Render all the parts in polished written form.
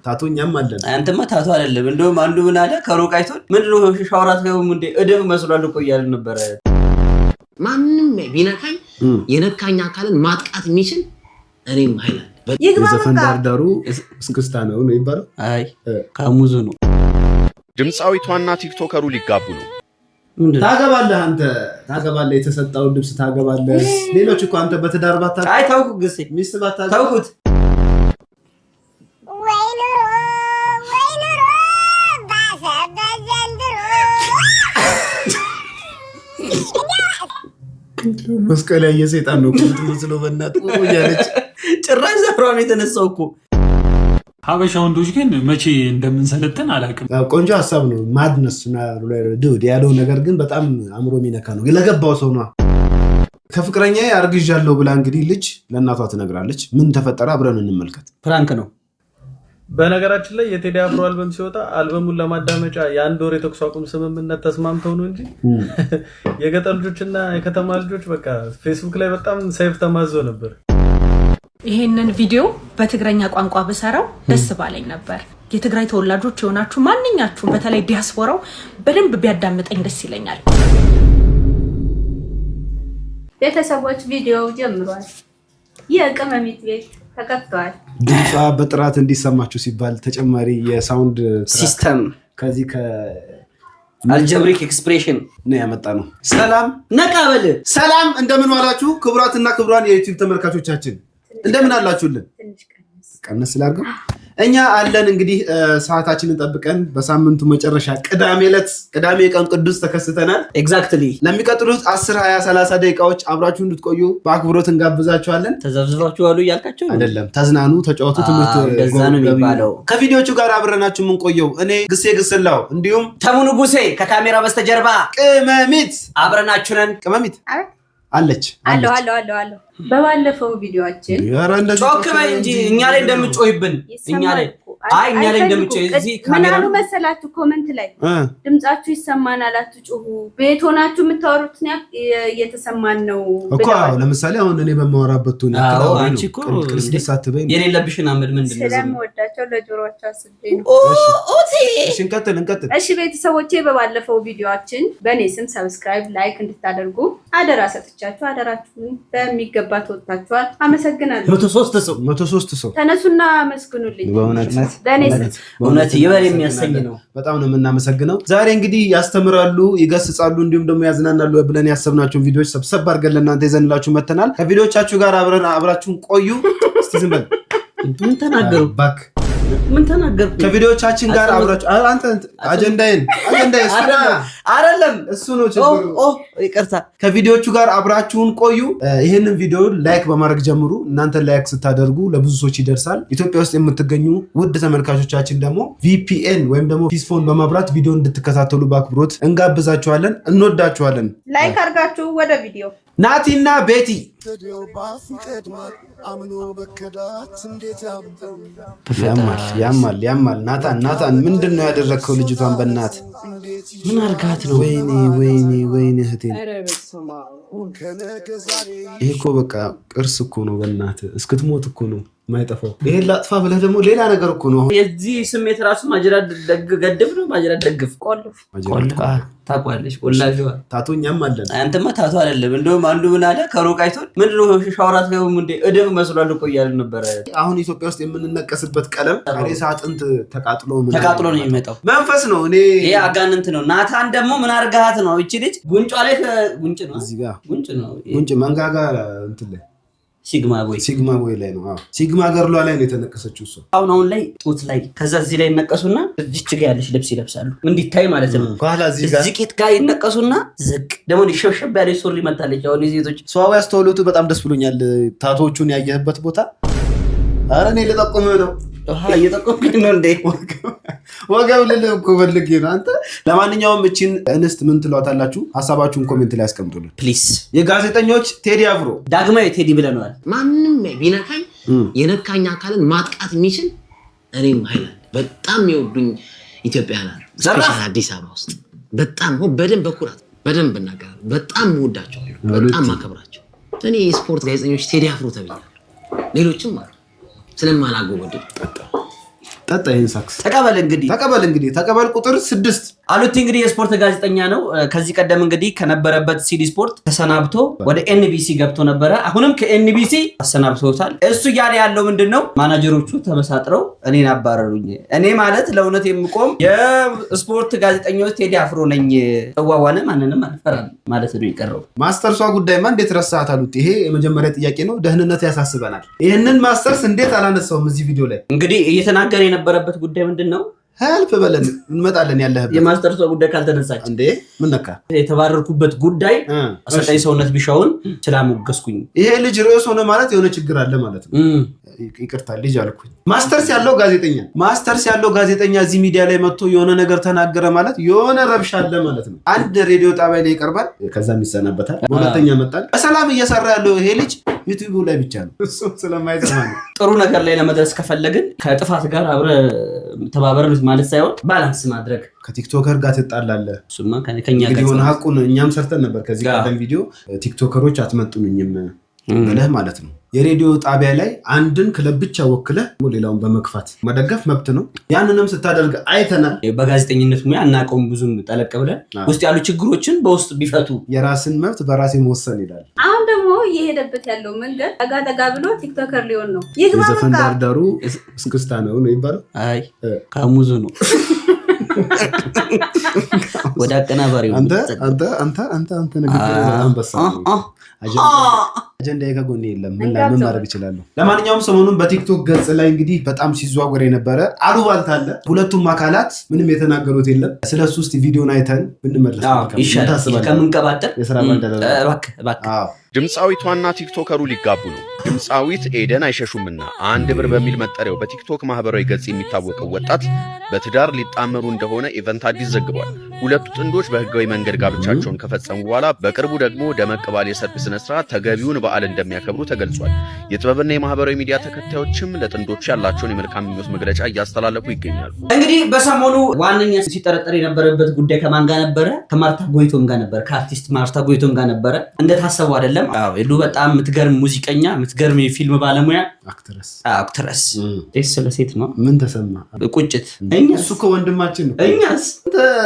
ታቶኛም አለን አንተማ ታቶ አይደለም እንደውም አንዱ ምን አለ ከሩቅ አይቶን ምንድነው ሻወራት ነው እንዴ እደብ መስሏል እኮ እያለ ነበር ማንንም ቢነካኝ የነካኝ አካልን ማጥቃት የሚችል እኔም ኃይል የዘፈን ዳርዳሩ እስክስታ ነው ይባላል አይ ካሙዙ ነው ድምጻዊቷና ቲክቶከሩ ሊጋቡ ነው ታገባለህ አንተ ታገባለህ የተሰጣው ልብስ ታገባለህ ሌሎች እኮ አንተ በትዳር ባታ አይ ታውቁ ግሴ ሚስት ባታ ታውቁት መስቀል ያየ ሰይጣን ነው ምትመስለው በእናትህ ያለች ጭራሽ ዘፍራው ነው የተነሳው እኮ ሀበሻ ወንዶች ግን መቼ እንደምንሰለጥን አላውቅም። ቆንጆ ሐሳብ ነው ማድነስ ዱድ ያለው ነገር ግን በጣም አእምሮ የሚነካ ነው ለገባው ሰው ነው ከፍቅረኛ አርግዣለሁ ብላ እንግዲህ ልጅ ለእናቷ ትነግራለች ምን ተፈጠረ አብረን እንመልከት ፍራንክ ነው በነገራችን ላይ የቴዲ አፍሮ አልበም ሲወጣ አልበሙን ለማዳመጫ የአንድ ወር የተኩስ አቁም ስምምነት ተስማምተው ነው እንጂ የገጠር ልጆችና የከተማ ልጆች በቃ ፌስቡክ ላይ በጣም ሰይፍ ተማዞ ነበር ይሄንን ቪዲዮ በትግረኛ ቋንቋ በሰራው ደስ ባለኝ ነበር የትግራይ ተወላጆች የሆናችሁ ማንኛችሁም በተለይ ዲያስፖራው በደንብ ቢያዳምጠኝ ደስ ይለኛል ቤተሰቦች ቪዲዮ ጀምሯል የቅመሚት ቤት ተከፍቷል ድምጿ በጥራት እንዲሰማችሁ ሲባል ተጨማሪ የሳውንድ ሲስተም ከዚህ አልጀብሪክ ኤክስፕሬሽን ነው ያመጣ ነው ሰላም ነቃበል ሰላም እንደምን ዋላችሁ ክቡራትና ክቡራን የዩቲዩብ ተመልካቾቻችን እንደምን አላችሁልን ቀነስ ላርገው እኛ አለን እንግዲህ ሰዓታችንን ጠብቀን በሳምንቱ መጨረሻ ቅዳሜ ቀን ቅዱስ ተከስተናል ኤግዛክትሊ ለሚቀጥሉት 10 20 30 ደቂቃዎች አብራችሁ እንድትቆዩ በአክብሮት እንጋብዛችኋለን ተዘብዝባችሁ አሉ እያልካችሁ አይደለም ተዝናኑ ተጫወቱ ትምህርት እንደዛ ነው የሚባለው ከቪዲዮቹ ጋር አብረናችሁ ምን ቆየው እኔ ግሴ ግስላው እንዲሁም ተሙኑ ጉሴ ከካሜራ በስተጀርባ ቅመሚት አብረናችሁ ነን ቅመሚት አለች አሎ በባለፈው ቪዲዮአችን ጮክ በይ እንጂ እኛ ላይ እንደምትጮህብን እኛ ላይ እንደምትጮህ እዚህ ካሜራ ምናሉ መሰላችሁ ኮሜንት ላይ ድምጻችሁ ይሰማናል አትጮሁ ቤት ሆናችሁ የምታወሩት እየተሰማን ነው እኮ ለምሳሌ አሁን እኔ በማወራበት ቱን ያለው አንቺ እኮ ክርስቲሳትበይ የሌለብሽን አመድ ምንድነው ስለምወዳቸው ለጆሮአቸው አስቤ ነው ኦቲ እሺ እንቀጥል እሺ ቤተሰቦቼ በባለፈው ቪዲዮአችን በኔ ስም ሰብስክራይብ ላይክ እንድታደርጉ አደራ ሰጥቻችሁ አደራችሁን በሚገባ ተወጣጣችኋል አመሰግናለሁ 103 ሰው ተነሱና አመስግኑልኝ በእውነት ይበል የሚያሰኝ ነው በጣም ነው የምናመሰግነው ዛሬ እንግዲህ ያስተምራሉ ይገስጻሉ እንዲሁም ደግሞ ያዝናናሉ ብለን ያሰብናቸውን ቪዲዮዎች ሰብሰብ አድርገን ለእናንተ ይዘንላችሁ መተናል ከቪዲዮቻችሁ ጋር አብራችሁን ቆዩ እስቲ ዝም በል ምን ተናገሩ ባክ ምን ተናገርኩ ከቪዲዮቻችን ጋር አብራችሁ አንተ አጀንዳዬን አይደለም እሱ ነው ችግሩ ይቅርታ ከቪዲዮቹ ጋር አብራችሁን ቆዩ ይሄንን ቪዲዮ ላይክ በማድረግ ጀምሩ እናንተ ላይክ ስታደርጉ ለብዙ ሰዎች ይደርሳል ኢትዮጵያ ውስጥ የምትገኙ ውድ ተመልካቾቻችን ደግሞ VPN ወይም ደግሞ ፒስፎን በማብራት ቪዲዮ እንድትከታተሉ በአክብሮት እንጋብዛችኋለን እንወዳችኋለን ላይክ አድርጋችሁ ወደ ቪዲዮ ናቲና ቤቲ ያማል ናታን ምንድነው ያደረከው ልጅቷን በእናት ምን አርጋት ነው ወይኔ እህቴ ይሄ እኮ በቃ ቅርስ እኮ ነው በእናት እስክትሞት እኮ ነው ማይጠፋው ይሄን ላጥፋ ብለህ ደግሞ ሌላ ነገር እኮ ነው የዚህ ስሜት ራሱ ማጅራት ገድፍ ነው ማጅራት ደግፍ ቆልፍ ታቋለሽ ቆላፊዋ ታቶኛም አለን አንተማ ታቶ አይደለም እንደውም አንዱ ምን አለ ከሩቅ አይቶን ምንድነው ሻወራት ነው እንዴ እደብ መስሏል እኮ እያለ ነበር አሁን ኢትዮጵያ ውስጥ የምንነቀስበት ቀለም ሬሳ አጥንት ተቃጥሎ ነው የሚመጣው መንፈስ ነው እኔ ይሄ አጋንንት ነው ናታን ደግሞ ምን አርጋት ነው እቺ ልጅ ጉንጯ ላይ ጉንጭ ነው እዚህ ጋር ጉንጭ መንጋጋ እንትን ላይ ሲግማ ቦይ ላይ ነው ሲግማ ገርሏ ላይ ነው የተነቀሰችው እሷ አሁን ላይ ጡት ላይ ከዛ እዚህ ላይ ይነቀሱና እዚች ጋር ያለች ልብስ ይለብሳሉ እንዲታይ ማለት ነው ኋላ እዚህ ቂጥ ጋር ይነቀሱና ዝቅ ደግሞ ሊሸብሸብ ያለች ሱሪ መታለች አሁን የሴቶች ሰው ያስተውሉት በጣም ደስ ብሎኛል ታቶቹን ያየህበት ቦታ ኧረ እኔ ልጠቁምህ ነው እየጠቆምኩኝ ነው እንዴ ወገብ ልልህ እኮ ፈልጌ ነው አንተ ለማንኛውም እቺን እንስት ምን ትሏታላችሁ ሀሳባችሁን ኮሜንት ላይ አስቀምጡልን ፕሊዝ የጋዜጠኞች ቴዲ አፍሮ ዳግማዊ ቴዲ ብለናል ማንንም ቢነካኝ የነካኝ አካልን ማጥቃት የሚችል እኔም ኃይል በጣም ይወዱኝ ኢትዮጵያውያን ስፔሻሊ አዲስ አበባ ውስጥ በጣም በደንብ በኩራት በደንብ እናገራለሁ በጣም ወዳቸዋለሁ በጣም ማከብራቸው እኔ የስፖርት ጋዜጠኞች ቴዲ አፍሮ ተብያለሁ። ሌሎችም አሉ ስለማላጎበድል ጠጣ ይሄን ሳክስ ተቀበል እንግዲህ ተቀበል ቁጥር 6 አሉት እንግዲህ የስፖርት ጋዜጠኛ ነው። ከዚህ ቀደም እንግዲህ ከነበረበት ሲዲ ስፖርት ተሰናብቶ ወደ ኤንቢሲ ገብቶ ነበረ። አሁንም ከኤንቢሲ አሰናብቶታል። እሱ እያለ ያለው ምንድነው ማናጀሮቹ ተመሳጥረው እኔን አባረሩኝ። እኔ ማለት ለእውነት የምቆም የስፖርት ጋዜጠኞች ቴዲ አፍሮ ነኝ። ተዋዋነ ማንንም አልፈራም ማለት ነው የቀረው። ማስተርሷ ጉዳይማ እንዴት ረሳት አሉት። ይሄ የመጀመሪያ ጥያቄ ነው። ደህንነት ያሳስበናል። ይሄንን ማስተርስ እንዴት አላነሳውም እዚህ ቪዲዮ ላይ? እንግዲህ እየተናገረ የነበረበት ጉዳይ ምንድነው? ሄልፕ በለን እንመጣለን ያለህበት የማስተርሷ ጉዳይ ካልተነሳች እንዴ ምን ነካ? የተባረርኩበት ጉዳይ አሰልጣኝ ሰውነት ቢሻውን ስላሞገስኩኝ ይሄ ልጅ ርዕስ ሆነ ማለት የሆነ ችግር አለ ማለት ነው። ይቅርታ ልጅ አልኩኝ። ማስተርስ ያለው ጋዜጠኛ እዚህ ሚዲያ ላይ መጥቶ የሆነ ነገር ተናገረ ማለት የሆነ ረብሻ አለ ማለት ነው። አንድ ሬዲዮ ጣቢያ ላይ ይቀርባል፣ ከዛም ይሰናበታል። በሁለተኛ መጣል በሰላም እየሰራ ያለው ይሄ ልጅ ዩቲዩብ ላይ ብቻ ነው። እሱ ስለማይሰማ ነው። ጥሩ ነገር ላይ ለመድረስ ከፈለግን ከጥፋት ጋር አብረ ተባበረ ማለት ሳይሆን ባላንስ ማድረግ። ከቲክቶከር ጋር ትጣላለህ። እሱማ ከኛ ጋር የሆነ ሀቁን እኛም ሰርተን ነበር ከዚህ ቀደም ቪዲዮ። ቲክቶከሮች አትመጡኝም ብለህ ማለት ነው። የሬዲዮ ጣቢያ ላይ አንድን ክለብ ብቻ ወክለህ ሌላውን በመግፋት መደገፍ መብት ነው። ያንንም ስታደርግ አይተናል። በጋዜጠኝነት ሙያ አናውቀውም ብዙም ጠለቅ ብለን ውስጥ ያሉ ችግሮችን በውስጥ ቢፈቱ የራስን መብት በራሴ መወሰን ይላል። አሁን ደግሞ እየሄደበት ያለው መንገድ ጠጋ ብሎ ቲክቶከር ሊሆን ነው። ይግባ የዘፈን ዳርዳሩ እስክስታ ነው ይባላል። አይ ካሙዙ ነው ወደ አቀናባሪው አንተ ንግግር በጣም በሳ አጀንዳ ከጎኔ የለም። ምን ማድረግ እችላለሁ? ለማንኛውም ሰሞኑን በቲክቶክ ገጽ ላይ እንግዲህ በጣም ሲዘዋወር የነበረ አሉባልታ አለ። ሁለቱም አካላት ምንም የተናገሩት የለም። ስለሱ እስቲ ቪዲዮን አይተን ብንመለስ ይሻላል ከምንቀባጠር የስራ ባልደረባ ድምፃዊቷና ቲክቶከሩ ሊጋቡ ነው። ድምፃዊት ኤደን አይሸሹምና 1 ብር በሚል መጠሪያው በቲክቶክ ማህበራዊ ገጽ የሚታወቀው ወጣት በትዳር ሊጣመሩ እንደሆነ ኢቨንት አዲስ ዘግቧል። ሁለቱ ጥንዶች በህጋዊ መንገድ ጋብቻቸውን ከፈጸሙ በኋላ በቅርቡ ደግሞ ደመቅ ባለ የሰርግ ስነስርዓት ተገቢውን በዓል እንደሚያከብሩ ተገልጿል። የጥበብና የማህበራዊ ሚዲያ ተከታዮችም ለጥንዶቹ ያላቸውን የመልካም ምኞት መግለጫ እያስተላለፉ ይገኛሉ። እንግዲህ በሰሞኑ ዋነኛ ሲጠረጠር የነበረበት ጉዳይ ከማን ጋር ነበረ? ከማርታ ጎይቶም ጋር ነበረ። ከአርቲስት ማርታ ጎይቶም ጋር ነበረ። እንደታሰበው አይደለም። ሄሉ በጣም የምትገርም ሙዚቀኛ፣ የምትገርም የፊልም ባለሙያ አክትረስ። ስለ ሴት ነው ምን ተሰማ? ቁጭት። እሱ እኮ ወንድማችን ነው።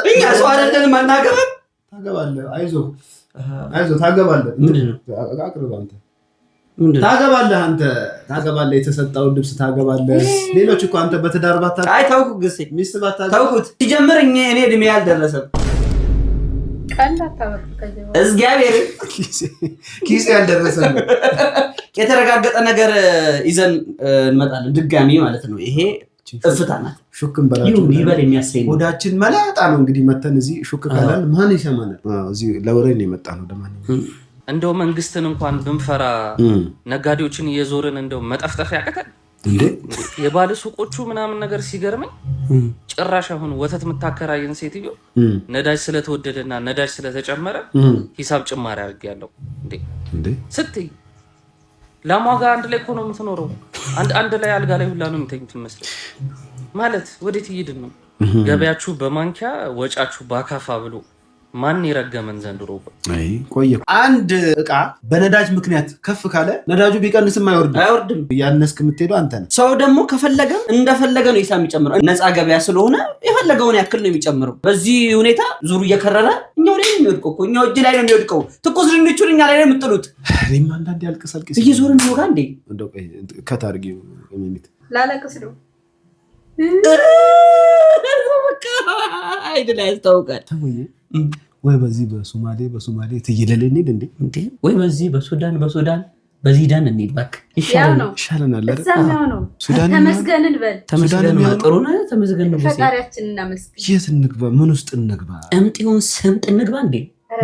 እኛ ሰው አይደለንም። አናገባም። ታገባለህ። አይዞህ ታገባለህ። ምንድን ነው አቅርብ አንተ ታገባለህ። ታገባለህ። የተሰጣውን ልብስ ታገባለህ። ሌሎች እኮ አንተ በትዳር ባታ አይ ታውኩ ግሴ ሚስት ባታ ታውኩት ሲጀምር እኔ እድሜ ያልደረሰም እግዚአብሔር ኪስ ያልደረሰም የተረጋገጠ ነገር ይዘን እንመጣለን ድጋሚ ማለት ነው። ይሄ እፍታ ናት። ሹክም በላችሁ ይበል የሚያሰኝ ወዳችን መላጣ ነው። እንግዲህ መተን እዚህ ሹክ ካላል ማን ይሰማናል? እዚህ ለወሬ ነው የመጣ ነው። ለማንኛውም እንደው መንግስትን እንኳን ብንፈራ ነጋዴዎችን እየዞርን እንደው መጠፍጠፍ ያቀታል እንዴ? የባለ ሱቆቹ ምናምን ነገር ሲገርመኝ ጭራሽ አሁን ወተት የምታከራየን ሴትዮ ነዳጅ ስለተወደደና ነዳጅ ስለተጨመረ ሂሳብ ጭማሪ አድርጌያለሁ እንዴ ስትይ ለማጋ አንድ ላይ እኮ ነው የምትኖረው። አንድ ላይ አልጋ ላይ ሁላ ነው የምተኙት መስለኝ። ማለት ወዴት እየሄድን ነው? ገበያችሁ በማንኪያ ወጫችሁ በአካፋ ብሎ ማን ይረገመን ዘንድሮ? አይ ቆየ። አንድ እቃ በነዳጅ ምክንያት ከፍ ካለ ነዳጁ ቢቀንስም አይወርድም። ያነስክ የምትሄደው አንተ ነህ። ሰው ደግሞ ከፈለገ እንደፈለገ ነው ሂሳብ የሚጨምረው። ነፃ ገበያ ስለሆነ የፈለገውን ያክል ነው የሚጨምረው። በዚህ ሁኔታ ዙሩ እየከረረ እኛው ላይ ነው የሚወድቀው እኮ እኛው እጅ ላይ ነው የሚወድቀው። ትኩስ ድንቹን እኛ ላይ ነው የምትጥሉት። እኔማ አንዳንዴ አልቅሳልቅስ እየዞርን ነው ጋር እንዴ እንደው ከታርጊው የሚት ላለቅስ ነው አይደል? ያስታውቃል። ወይ በዚህ በሶማሌ ትይለል እንዴ እንዴ ወይ በዚህ በሱዳን በዚዳን እንሂድ እባክህ። ይሻለናል አይደል? ሱዳን ተመስገንን በል። ተመስገን ጥሩ ነው። ተመስገን ነው። ፈጣሪያችንን እናመስግን። የት እንግባ? ምን ውስጥ እንግባ? እምጤውን ስምጥ እንግባ እንዴ?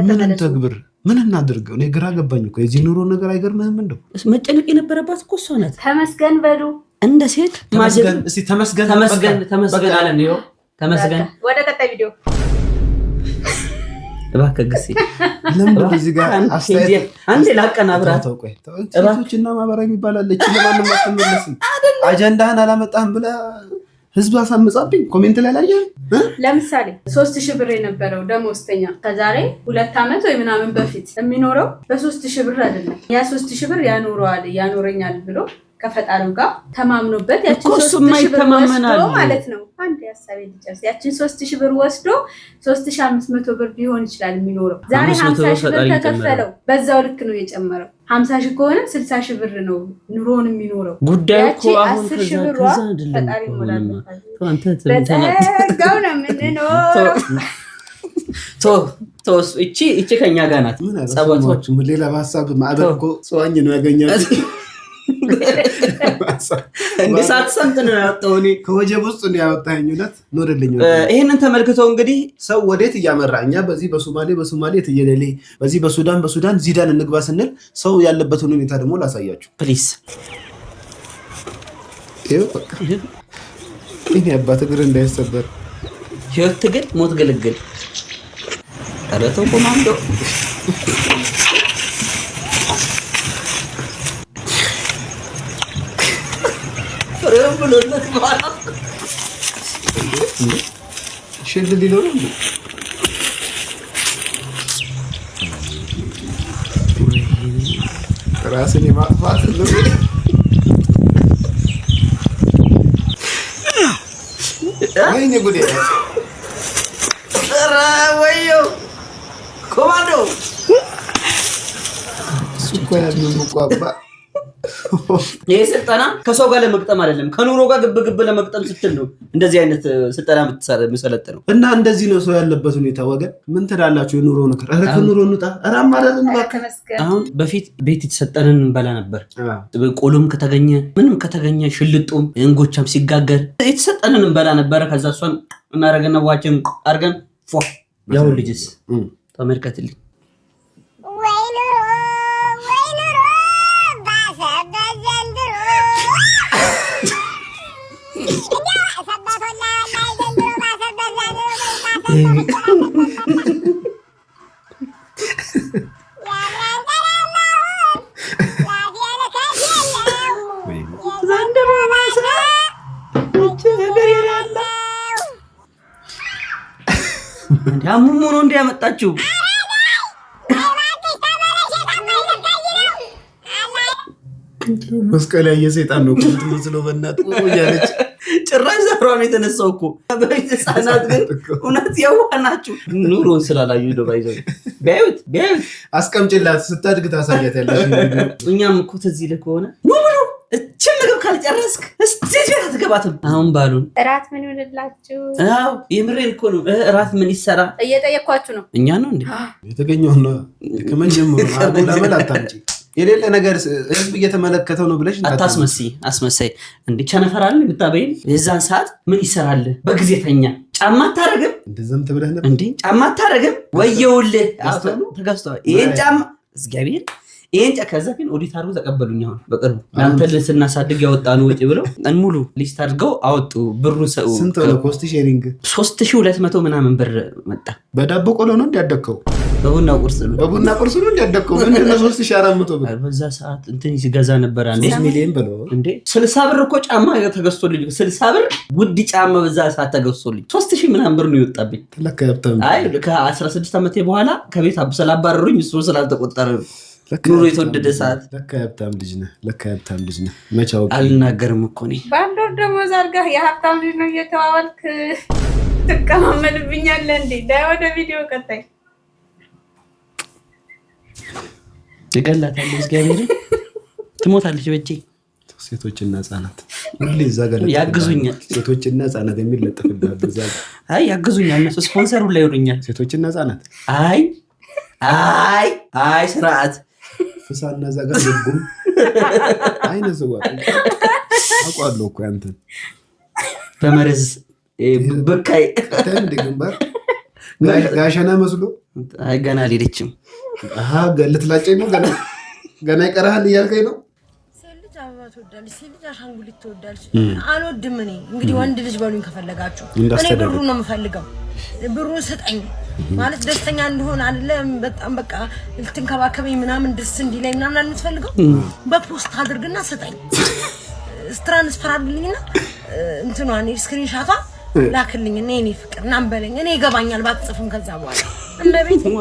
ምን እንተግብር? ምን እናድርገው? እኔ ግራ ገባኝ እኮ የዚህ ኑሮ ነገር አይገርምህም? እንደው መጨነቅ የነበረባት እኮ እሷ ናት። ተመስገን በሉ እንደ ሴት ተመስገን። እስቲ ተመስገን አለን። ይኸው ተመስገን። ወደ ቀጣይ ቪዲዮ እባክህ ግሴ ለምን እዚህ ጋር አስተያየት አንዴ ላቀናብራት ተውቆይ ሴቶችና ማህበራዊ የሚባል አለች። ለማንም አትመለስም። አጀንዳህን አላመጣህም ብላ ህዝብ አሳምጻብኝ ኮሜንት ላይ ላየ ለምሳሌ 3000 ብር የነበረው ደሞዝተኛ ከዛሬ 2 ዓመት ወይ ምናምን በፊት የሚኖረው በ3000 ብር አይደለም። ያ 3000 ብር ያኖረኛል ብሎ ከፈጣሪው ጋር ተማምኖበት ያችን 3000 ብር ወስዶ ማለት ነው። አንድ ያሳቤ ልጅ ያችን 3000 ብር ወስዶ 3500 ብር ሊሆን ይችላል የሚኖረው። ዛሬ 50 ሺህ ብር ተከፈለው፣ በዛው ልክ ነው የጨመረው። 50 ሺህ ከሆነ 60 ሺህ ብር ነው ኑሮውን የሚኖረው። ጉዳዩ እኮ አሁን ከዛ ፈጣሪ ሞላል አንተ ተንተናጋው ነው የምንኖረው። እቺ ከኛ ጋር ናት። ሰባቶች ሌላ ሀሳብ ማዕበል እኮ ሰዋኝ ነው ያገኛት። እንግሳት ሰምት ነው ያወጣው። እኔ ከወጀብ ውስጥ ነው ያወጣኝ። እውነት ኖርልኝ። ይሄንን ተመልክተው እንግዲህ ሰው ወዴት እያመራ እኛ በዚህ በሶማሌ ትየለሌ በዚህ በሱዳን ዚዳን እንግባ ስንል ሰው ያለበትን ሁኔታ ደግሞ ላሳያችሁ ፕሊዝ። ይሄው በቃ ይሄ አባት እግር እንዳይሰበር ህይወት ትግል ሞት ግልግል። ኧረ ተው ኮማንዶ ፍሬው ብሎለት ማለት ሽል ሊኖር ነው። ራስን የማጥፋት ነው። ወይኔ ጉዴ! ኧረ ወዮ ኮማንዶ ስኳር ነው ሙቋባ። ይሄ ስልጠና ከሰው ጋር ለመግጠም አይደለም፣ ከኑሮ ጋር ግብ ለመግጠም ስትል ነው እንደዚህ አይነት ስልጠና የምትሰለጥነው። እና እንደዚህ ነው ሰው ያለበት ሁኔታ። ወገን ምን ትላላችሁ? የኑሮ ነገር አረ ከኑሮ እንውጣ። አረ አማራልን ባከ። አሁን በፊት ቤት የተሰጠንን እንበላ ነበር። ቆሎም ከተገኘ ምንም ከተገኘ ሽልጡም እንጎቻም ሲጋገር የተሰጠንን እንበላ ነበር። ከዛ እሷን እናረገና ዋችን አርገን ፎ ያው ልጅስ ተመልከትልኝ። አሙሙ ነው እንዲያመጣችሁ መስቀል ያየ ሰይጣን ነው ቁጥሩ መስሎ በእናትህ ያለች ጭራሽ ዘሯን የተነሳው እኮ በቤት ህፃናት ግን እውነት የዋህ ናችሁ። ኑሮን ስላላዩ ደባይዘው ቢያዩት አስቀምጭላት ስታድግ ታሳያታለሽ። እኛም እኮ ትዝ ይልህ ከሆነ እችን ምግብ ካልጨረስክ እስቲ ቤት አትገባትም። አሁን ባሉን እራት ምን ይሆንላችሁ? አዎ የምሬን እኮ ነው። እራት ምን ይሰራ እየጠየኳችሁ ነው። እኛ ነው እንዴ የተገኘው ነው ከመጀመሩ አጉላመል አታምጪ። የሌለ ነገር ህዝብ እየተመለከተው ነው ብለሽ አስመሳይ እንዴ ቸነፈራል የምታበይን የዛን ሰዓት ምን ይሰራል? በጊዜ ተኛ። ጫማ አታረግም እንደዛም ተብለህ ነበር እንዴ? ጫማ አታረግም ወየውልህ ተገዝቷል። ይሄን ጫማ እግዚአብሔር ይሄን ከዛ ግን ኦዲት አድርጎ ተቀበሉኝ። አሁን በቅርቡ እናንተ ስናሳድግ ያወጣነው ወጪ ብለው ሙሉ ሊስት አድርገው አወጡ። ብሩ ሰው ስንት ነው? ኮስት ሼሪንግ 3200 ምናምን ብር መጣ። በዳቦ ቆሎ ነው እንዲያደከው? በቡና ቁርስ ነው እንዲያደከው? ምንድን ነው 3400 ብር? በዛ ሰዓት እንትን ሲገዛ ነበር። አንዴ 3 ሚሊዮን ብለው እንዴ 60 ብር እኮ ጫማ ተገዝቶልኝ 60 ብር ውድ ጫማ በዛ ሰዓት ተገዝቶልኝ 3000 ምናምን ብር ነው ይወጣብኝ። አይ ከ16 ዓመቴ በኋላ ከቤት ስላባረሩኝ እሱ ስላልተቆጠረ ነው። ኑሮ የተወደደ ሰዓት ለካ ሀብታም ልጅ ነህ። መቻው አልናገርም እኮ እኔ በአንድ ወር ደሞዝ አድርገህ የሀብታም ልጅ ነው እየተዋዋልክ ትቀማመልብኛለህ እንዴ? ዳይ ወደ ቪዲዮ ቀጣይ ይገላታል። እግዚአብሔር ትሞታለች በእጄ። ሴቶችና ህጻናት ሁሌ እዛ ጋር ያግዙኛል። ሴቶችና ህጻናት የሚል ለጥፍልሃል እዛ። አይ ያግዙኛል። እነሱ ስፖንሰሩ ላይ ይሆኑኛል። ሴቶችና ህጻናት አይ ስርዓት ፍሳና እዛ ጋር ልጉም አይነ ዘዋት አቋለው እኮ አንተን በመርዝ በካይ ተንድ ግንባር ጋሸና መስሎ አይ ገና አልሄደችም። ልትላጨኝ ነው ገና ይቀርሃል እያልከኝ ነው። ልጅ አበባ ትወዳለች፣ ልጅ አሻንጉሊት ትወዳለች። አልወድም እኔ እንግዲህ ወንድ ልጅ በሉኝ ከፈለጋችሁ። እኔ ብሩን ነው የምፈልገው። ብሩን ስጠኝ። ማለት ደስተኛ እንደሆነ አይደለም በጣም በቃ ልትንከባከበኝ ምናምን ደስ እንዲለኝ ምናምን አልምትፈልገው በፖስት አድርግና ስጠኝ ትራንስፈር አድርግልኝና እንትኗን ስክሪንሻቷ ላክልኝ እኔ ፍቅር ናምበለኝ እኔ ይገባኛል ባትጽፍም ከዛ በኋላ እንደቤት ደግሞ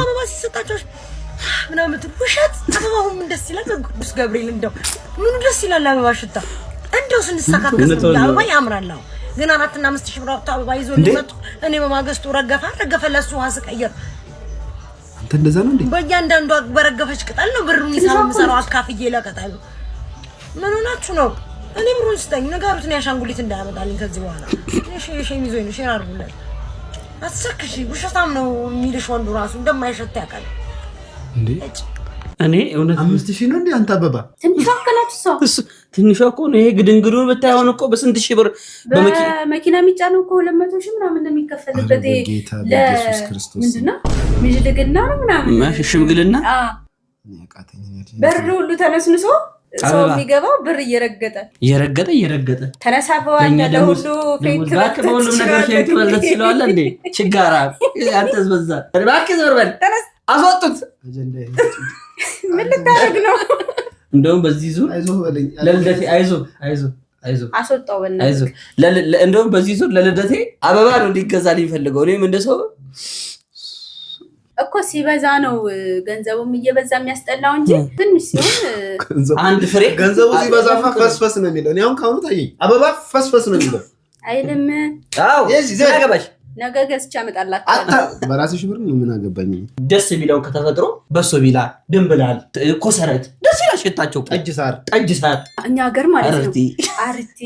አበባ ሲሰጣቸው ምናምን ውሸት አበባውም ደስ ይላል በቅዱስ ገብርኤል እንደው ምን ደስ ይላል አበባ ሽታ እንደው ስንሳካከስ አበባ ያምራል ግን 4 እና 5 ሺህ ብር አበባ ይዞ ሊመጡ እኔ በማገስቱ ረገፈ ለሱ ዋስቀየር አንተ እንደዛ ነው እንዴ በእያንዳንዱ በረገፈች ቅጠል ነው ብሩን ይሰራው አካፍዬ ለቀጣሉ ምን ሆናችሁ ነው እኔ ብሩን ስጠኝ ነገሩትን ያሻንጉሊት እንዳያመጣልኝ ከዚህ በኋላ እሺ ሚዞኝ ነው ሼር አድርጉልኝ አትሰክሺ ውሸታም ነው የሚልሽ ወንዱ ራሱ እንደማይሸት ያውቃል እንዴ እኔ እውነት 5000 ነው እንዴ አንተ አበባ ትንሽ አከናችሁ ትንሽ እኮ ነው ይሄ ግድንግዱን በታየውን እኮ በስንት ሺህ ብር በመኪና የሚጫነው እኮ 200 ሺህ ምናምን እንደሚከፈልበት ለኢየሱስ ክርስቶስ ምንድነው ምጅልግና ነው ምናምን ሽምግልና በር ሁሉ ተነስንሶ ሰው የሚገባው ብር እየረገጠ ተነሳፈዋል ለሁሉ ፌክ በሁሉም ነገር ፌክ ማለት ስለዋለ እንዴ ችጋራ አንተስ በዛ እባክህ ዘርበል አስወጡት ምን ልታረግ ነው እንደውም በዚህ ዙር አይዞህ በለኝ ለልደቴ አይዞህ አስወጣው አይዞህ እንደውም በዚህ ዙር ለልደቴ አበባ ነው እንዲገዛልኝ ፈልገው እኔም እንደሰው እኮ ሲበዛ ነው ገንዘቡም እየበዛ የሚያስጠላው እንጂ ትንሽ ሲሆን አንድ ፍሬ ገንዘቡ ሲበዛማ ፈስፈስ ነው የሚለው እኔ አሁን ካሁኑ ታየኝ አበባ ፈስፈስ ነው የሚለው አይልም አዎ ዘገባሽ ነገ ገዝቻ አመጣላችሁ በራስሽ ብር ነው ምን አገባኝ ደስ የሚለው ከተፈጥሮ በሶ ቢላ ድንብላል ኮሰረት ደስ ይላል ሽታቸው ጠጅ ሳር እኛ ሀገር ማለት ነው አርቲ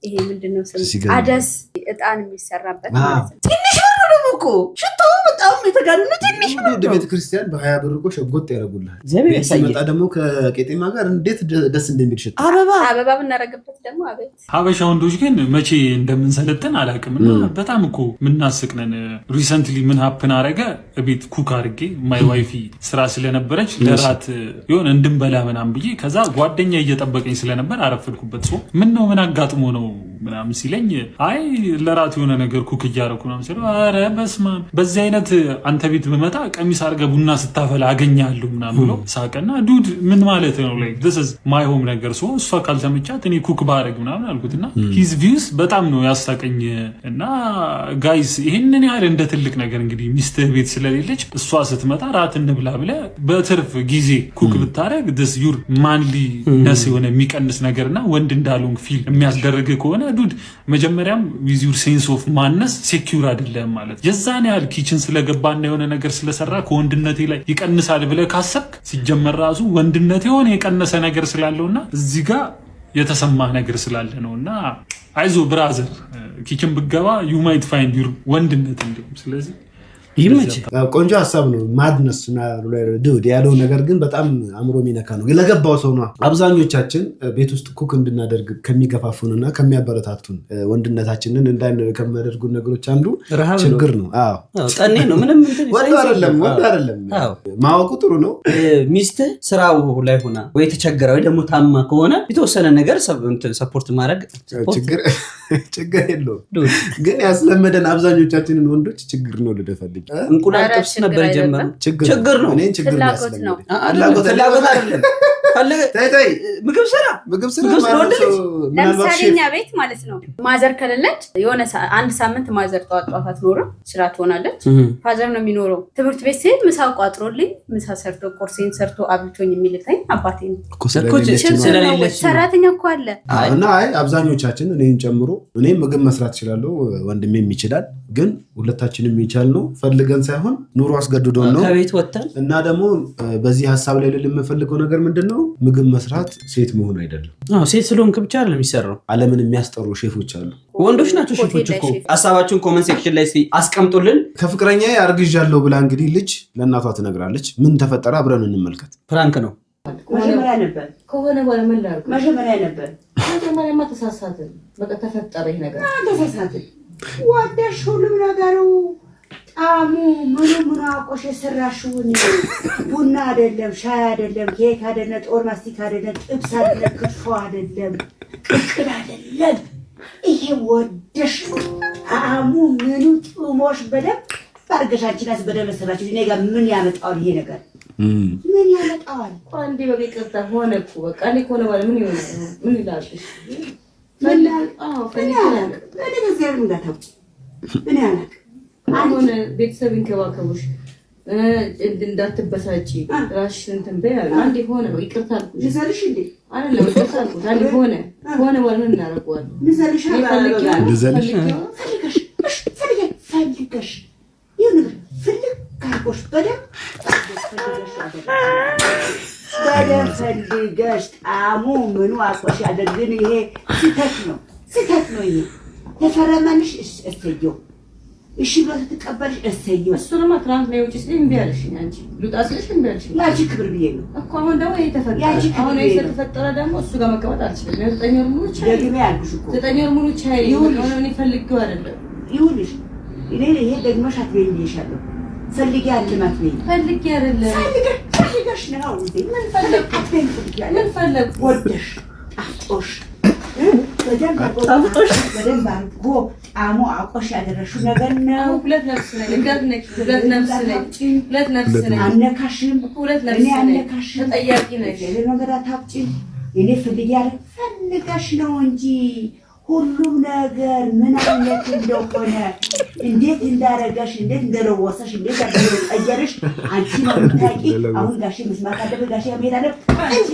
ይሄ ምንድነው ስም አደስ እጣን የሚሰራበት ማለት ነው ትንሽ ብር ነው እኮ ሽታው በጣም የተጋነነ ትንሽ ብር ነው ቤተ ክርስቲያን በ20 ብር እኮ ሸጎጥ ያደርጉልሃል ሲመጣ ደግሞ ከቄጤማ ጋር እንዴት ደስ እንደሚል ሽታ አበባ ብናረግበት ደግሞ አቤት ሀበሻ ወንዶች ግን መቼ እንደምንሰለጥን አላውቅምና በጣም እኮ ምናስቅነን ሪሰንትሊ ምን ሀፕን አረገ ቤት ኩክ አድርጌ ማይ ዋይፊ ስራ ስለነበረች ለራት የሆነ እንድንበላ ምናምን ብዬ ከዛ ጓደኛ እየጠበቀኝ ስለነበር አረፍልኩበት ሰው ምን ነው ምን አጋጥሞ ነው ምናምን ሲለኝ አይ ለራት የሆነ ነገር ኩክ እያደረኩ ነው ሲለው አረ በስመ አብ በዚህ አይነት አንተ ቤት በመጣ ቀሚስ አድርገህ ቡና ስታፈላ አገኛለሁ ምናምን ብሎ ሳቀና ዱድ ምን ማለት ነው like this is my home ነገር ሰው እሷ ካልተመቻት እኔ ኩክ ባረግ ምናምን አልኩትና his views በጣም ነው ያሳቀኝ እና ጋይስ ይሄንን ያህል እንደ ትልቅ ነገር እንግዲህ ሚስትህ ቤት ስለሌለች እሷ ስትመጣ ራት እንብላ ብለህ በትርፍ ጊዜ ኩክ ብታረግ this your manly ነስ የሆነ የሚቀንስ ነገርና ወንድ እንዳልሆንክ ፊል የሚያስደርግ ከሆነ ዱድ መጀመሪያም with your sense of ማነስ ሴኩር አይደለም ማለት የዛን ያህል ኪችን ስለገባና የሆነ ነገር ስለሰራ ከወንድነቴ ላይ ይቀንሳል ብለህ ካሰብክ ሲጀመር ራሱ ወንድነቴ የሆነ የቀነሰ ነገር ስላለውና እዚህ ጋር የተሰማ ነገር ስላለ ነውና አይዞ ብራዘር ኪችን ብገባ you might find your ወንድነት እንደም ስለዚህ ይመች ቆንጆ ሐሳብ ነው ማድነስ ዱድ ያለው ነገር ግን በጣም አምሮ የሚነካ ነው ለገባው ሰው ነው አብዛኞቻችን ቤት ውስጥ ኩክ እንድናደርግ ከሚገፋፉንና ከሚያበረታቱን ወንድነታችንን እንዳይነው ከሚያደርጉ ነገሮች አንዱ ችግር ነው አዎ ጠኔ ነው ምንም ወድ አይደለም ማወቁ ጥሩ ነው ሚስት ስራው ላይ ሆና ወይ ተቸገረ ወይ ደግሞ ታማ ከሆነ የተወሰነ ነገር ሰፖርት ማድረግ ችግር የለውም ግን ያስለመደን አብዛኞቻችንን ወንዶች ችግር ነው ልደፈልግ እንቁላል ጥብስ ነበር ጀመረ ችግር ነው እኔ ችግር ነው ፍላጎት አይደለም ታይ ምግብ ስራ ለምሳሌ እኛ ቤት ማለት ነው ማዘር ከሌለች የሆነ አንድ ሳምንት ማዘር ጠዋት አትኖርም ስራ ትሆናለች ፋዘር ነው የሚኖረው ትምህርት ቤት ሲሄድ ምሳ ቋጥሮልኝ ምሳ ሰርቶ ቁርሴን ሰርቶ አብልቶኝ የሚልከኝ አባቴ ነው ስለሌለች ሰራተኛ እኮ አለ እና አብዛኞቻችን እኔን ጨምሮ እኔም ምግብ መስራት እችላለሁ ወንድሜም ይችላል ግን ሁለታችንም ይቻልነው ፈልገን ሳይሆን ኑሮ አስገድዶን ነው ከቤት ወጣን እና ደግሞ በዚህ ሐሳብ ላይ የምፈልገው ነገር ምንድነው ምግብ መስራት ሴት መሆን አይደለም ሴት ስለሆንክ ብቻ አይደለም የሚሰራው ዓለምን የሚያስጠሩ ሼፎች አሉ ወንዶች ናቸው ሼፎች እኮ ሐሳባችሁን ኮሜንት ሴክሽን ላይ አስቀምጡልን ከፍቅረኛዬ አርግዣለሁ ብላ እንግዲህ ልጅ ለእናቷ ትነግራለች ምን ተፈጠረ አብረን እንመልከት ፍራንክ ነው መጀመሪያ ነበር ከሆነ በኋላ ምን ላድርግ መጀመሪያ ተሳሳትን በቃ ተፈጠረ ይሄ ነገር ተሳሳትን ወደሽ ሁሉም ነገሩ ጣሙ ምኑ አቆሽ የሰራሽውን ቡና አይደለም ሻይ አይደለም ኬክ አይደለም ጦር ማስቲካ አይደለም ጥብስ አይደለም ክትፎ አይደለም ቅቅል አይደለም ይሄ ወደሽ ጣሙ ምኑ ጥሞሽ በደም ባርገሻችንስ በደረሰባችሁ እኔ ጋር ምን ያመጣዋል ይሄ ነገር? ምን ያመጣዋል? አንዴ በቃ ይቅርታ ሆነ እኮ በቃ እኔ እኮ ነው ማለት ምን ይሆናል? ምን ይላል? ምን ያላቅ አሁን ቤተሰብ እንከባከቡሽ እንዳትበሳጪ ራስሽን እንትን በይ አለ። አንዴ ሆነ በቃ ይቅርታ አልኩሽ። ልዘልሽ እንዴ? አይደለም ይቅርታ አልኩሽ። አንዴ ሆነ ማለት ምን እናደርገዋለን? ልዘልሽ ፈልገሽ ይሁን ፈልግ ካልኩሽ በደንብ ፈልገሽ ጣሙ ምኑ አቆሽ ያደርግን። ይሄ ስህተት ነው። ይሄ ተፈረመንሽ እሰየው እሺ ብሎ ተቀበልሽ እሰየው። እሱንማ ትናንት ነው ውጪ ስለኝ እምቢ አለሽኝ። አንቺ ልውጣ ስለሽ እምቢ አለሽኝ። ያቺ ክብር ብዬ ነው እኮ አሁን ደግሞ ይሄ ተፈጠረ። አሁን ይሄ ተፈጠረ ደግሞ እሱ ጋር መቀመጥ አልችልም። 9 ወር ሙሉ ቻይ ደግሜ ያልኩሽ እኮ 9 ወር ሙሉ ቻይ ይሁን እኔ ፈልጌው አይደለም ይሁንሽ። እኔ ይሄ ደግመሽ አትበይኝ ብዬሻለሁ። ፈልጌ አልማት ነኝ ፈልጌ አይደለም ፈልገሽ ነው እንዴ? ምን ፈለግ አትበይኝ ፈልጌያለሁ። ምን ፈለግ ወደሽ ጣፍጦሽ በደንብ አድርጎ ጣሙ አቆሽ ያደረሽው ነገር ነው። ሁለት ነፍስ ነኝ አነካሽም ሁለት ነፍስ ነኝ አነካሽም ተጠያቂ ነሽ። ነገር አታውጪም። እኔ ፈልገሽ ነው እንጂ ሁሉም ነገር ምን አይነት እንደሆነ እንዴት እንዳረጋሽ እንዴት እንደለወሰሽ እንዴት እንደቀየረሽ አንቺ ነው የምታውቂ። አሁን ጋሼ መስማት አለበት። ጋሼ ያመሄድ አለ አንቺ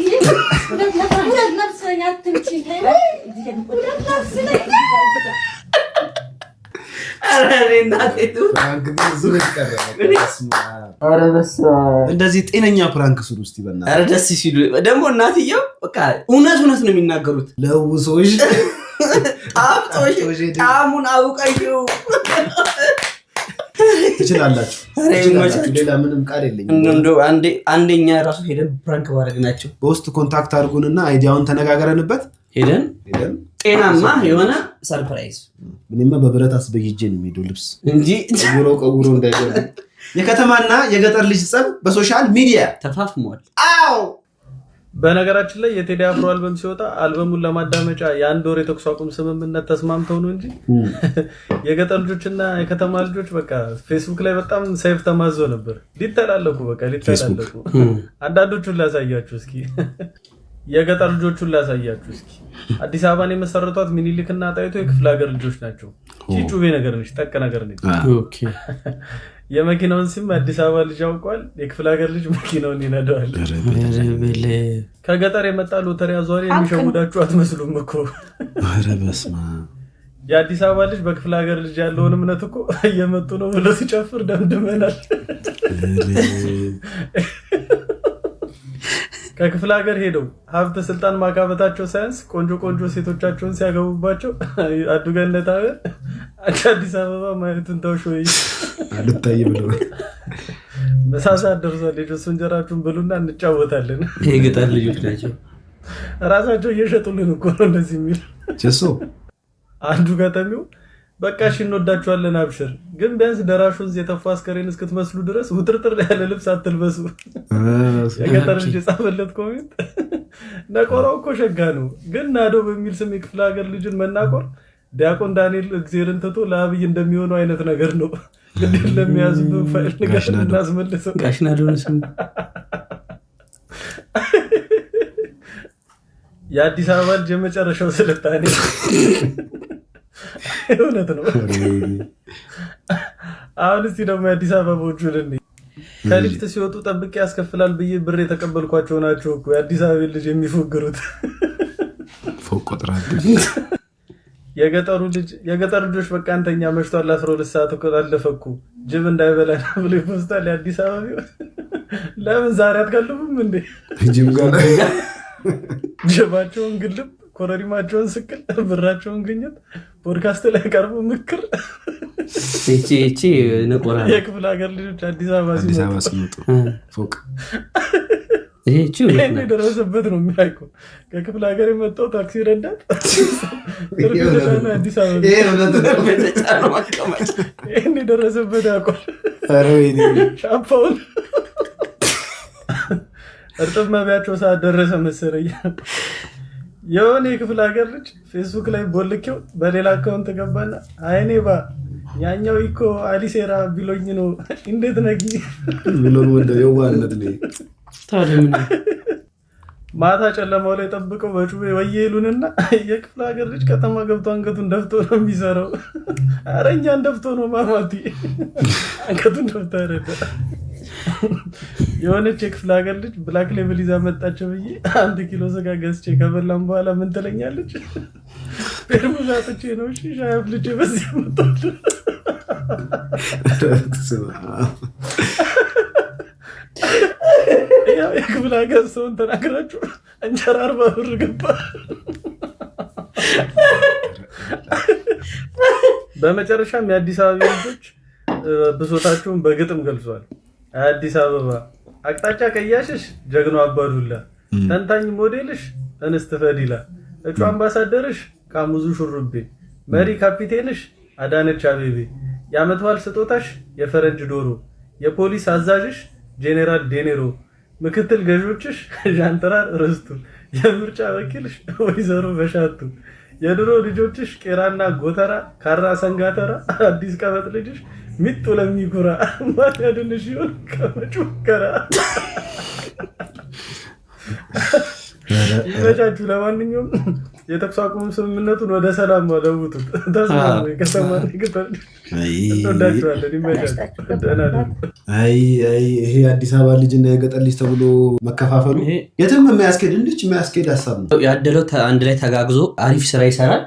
ሁለት ነፍስ ነኝ አትምጪ። እንደዚህ ጤነኛ ፕራንክ ስሩ እስቲ በእናትህ። ኧረ ደስ ሲሉ ደግሞ እናትየው በቃ እውነት ነው የሚናገሩት። ለውሶሽ ጣፍጦሽ ጣሙን አውቀሽው ትችላላችሁ። ሌላ ምንም ቃል የለኝም። እንደው አንደኛ ራሱ ሄደን ፕራንክ ባረግ ናቸው። በውስጥ ኮንታክት አድርጉንና አይዲያውን ተነጋገረንበት ሄደን ጤናማ የሆነ ሰርፕራይዝ። ምንማ በብረት አስበይጄ ነው የሚሄደው ልብስ እንጂ ቀውሮ እንዳይገባ። የከተማና የገጠር ልጅ ጸብ በሶሻል ሚዲያ ተፋፍሟል። አዎ በነገራችን ላይ የቴዲ አፍሮ አልበም ሲወጣ አልበሙን ለማዳመጫ የአንድ ወር የተኩስ አቁም ስምምነት ተስማምተው ነው እንጂ የገጠር ልጆችና የከተማ ልጆች በቃ ፌስቡክ ላይ በጣም ሰይፍ ተማዞ ነበር። ሊተላለቁ አንዳንዶቹን ላሳያችሁ እስኪ። የገጠር ልጆቹን ላሳያችሁ እስኪ። አዲስ አበባን የመሰረቷት ሚኒሊክና ጣይቱ የክፍለ ሀገር ልጆች ናቸው። ጩቤ ነገር ነች፣ ጠቅ ነገር ነች። የመኪናውን ሲም አዲስ አበባ ልጅ ያውቀዋል፣ የክፍለ ሀገር ልጅ መኪናውን ይነዳዋል። ከገጠር የመጣ ሎተሪ አዟሪ የሚሸውዳችሁ አትመስሉም እኮ። ኧረ በስመ አብ። የአዲስ አበባ ልጅ በክፍለ ሀገር ልጅ ያለውን እምነት እኮ እየመጡ ነው ብሎ ሲጨፍር ደምድመናል። ከክፍለ ሀገር ሄደው ሀብት ስልጣን ማካበታቸው ሳያንስ ቆንጆ ቆንጆ ሴቶቻቸውን ሲያገቡባቸው አዱገነታዊ አዲስ አበባ ማየቱን ተውሾይ አልታይ ብለው መሳሳ ደርሷል። ልጆች እንጀራችሁን ብሉና እንጫወታለን። የገጠር ልጆች ናቸው። ራሳቸው እየሸጡልን እኮ ነው እንደዚህ የሚል ጀሶ አንዱ ገጠሚው በቃ እሺ እንወዳችኋለን አብሽር፣ ግን ቢያንስ ደራሹን የተፋ አስከሬን እስክትመስሉ ድረስ ውጥርጥር ያለ ልብስ አትልበሱ። የገጠር ልጅ የጻፈለት ኮሜንት ነቆራው እኮ ሸጋ ነው፣ ግን ናዶ በሚል ስም የክፍለ ሀገር ልጅን መናቆር ዲያቆን ዳንኤል እግዚአብሔርን ትቶ ለአብይ እንደሚሆነው አይነት ነገር ነው። ግድ ለሚያዝብ ፋይል ነገር እናስመልሰው። ጋሽ ናዶን ስም የአዲስ አበባ ልጅ የመጨረሻው ስልጣኔ እውነት ነው። አሁን እስቲ ደግሞ የአዲስ አበባዎቹን እንዴ ከሊፍት ሲወጡ ጠብቄ ያስከፍላል ብዬ ብር የተቀበልኳቸው ናቸው እኮ የአዲስ አበባ ልጅ የሚፎግሩት። ፎቅ ቆጥራል። የገጠር ልጆች በቃ አንተኛ መሽቷል 12 ሰዓት እኮ አለፈኩ ጅብ እንዳይበላ ብሎ ይፖስታል። የአዲስ አበባ ለምን ዛሬ አትቀልቡም እንዴ? ጅብ ጋር ጅባቸውን ግልብ ኮረሪማቸውን ስቅል ብራቸውን ግኝት ፖድካስት ላይ ቀርቦ ምክር እቺ ነቆራ የክፍለ ሀገር ልጆች አዲስ አበባ ሲመጡ ፎቅ ይሄን የደረሰበት ነው የሚያውቀው። ከክፍለ ሀገር የመጣው ታክሲ ረዳት አዲስ አበባ ይሄን የደረሰበት ያውቀዋል። ሻምፓውን እርጥብ መቢያቸው ሰዓት ደረሰ መሰለኝ። የሆነ የክፍለ ሀገር ልጅ ፌስቡክ ላይ ቦልኬው በሌላ አካውንት ገባና አይኔ ባ ያኛው እኮ አሊሴራ ቢሎኝ ነው እንዴት ነጊ ብሎ ወደ የዋነት ነው ታዲያ ማታ ጨለማው ላይ ጠብቀው በጩቤ ወየሉንና የክፍለ ሀገር ልጅ ከተማ ገብቶ አንገቱን ደፍቶ ነው የሚሰራው። አረኛን ደፍቶ ነው ማማቲ አንገቱን ደፍቶ አይደለ። የሆነች የክፍለ ሀገር ልጅ ብላክ ሌብል ይዛ መጣች ብዬ 1 ኪሎ ስጋ ገዝቼ ከበላም በኋላ ምን ትለኛለች? ፔርሙዝ አጥቼ ነው እሺ ሻይ አፍልቼ በዚህ መጣች። ያው የክፍለ ሀገር ሰውን ተናግራችሁ እንጀራ 40 ብር ገባ። በመጨረሻም የአዲስ አበባ ልጆች ብሶታቸውን በግጥም ገልጿል። አዲስ አበባ አቅጣጫ ቀያሽሽ ጀግኖ አባዱላ፣ ተንታኝ ሞዴልሽ እንስት ፈዲላ፣ እጩ አምባሳደርሽ ካሙዙ ሹሩቤ፣ መሪ ካፒቴንሽ አዳነች አቤቤ፣ የዓመት በዓል ስጦታሽ የፈረንጅ ዶሮ፣ የፖሊስ አዛዥሽ ጄኔራል ዴኔሮ፣ ምክትል ገዦችሽ ዣንጥራር ርስቱ፣ የምርጫ ወኪልሽ ወይዘሮ በሻቱ፣ የድሮ ልጆችሽ ቄራና ጎተራ ካራ ሰንጋተራ፣ አዲስ ቀበጥ ልጅሽ ሚጡ ለሚኩራ፣ ማን ያድንሽ ይሆን ከመጮከራ። ይመቻችሁ። ለማንኛውም የተኩስ አቁም ስምምነቱን ወደ ሰላም ለውጡት። ተስማሙ። ከተማ ይገጣል። እንደዳችኋለን። ይመቻችሁ። ደህና ደሩ። ይሄ አዲስ አበባ ልጅና የገጠር ልጅ ተብሎ መከፋፈሉ የትም የሚያስኬድ እንዴት የሚያስኬድ ሀሳብ ነው። ያደለው አንድ ላይ ተጋግዞ አሪፍ ስራ ይሰራል።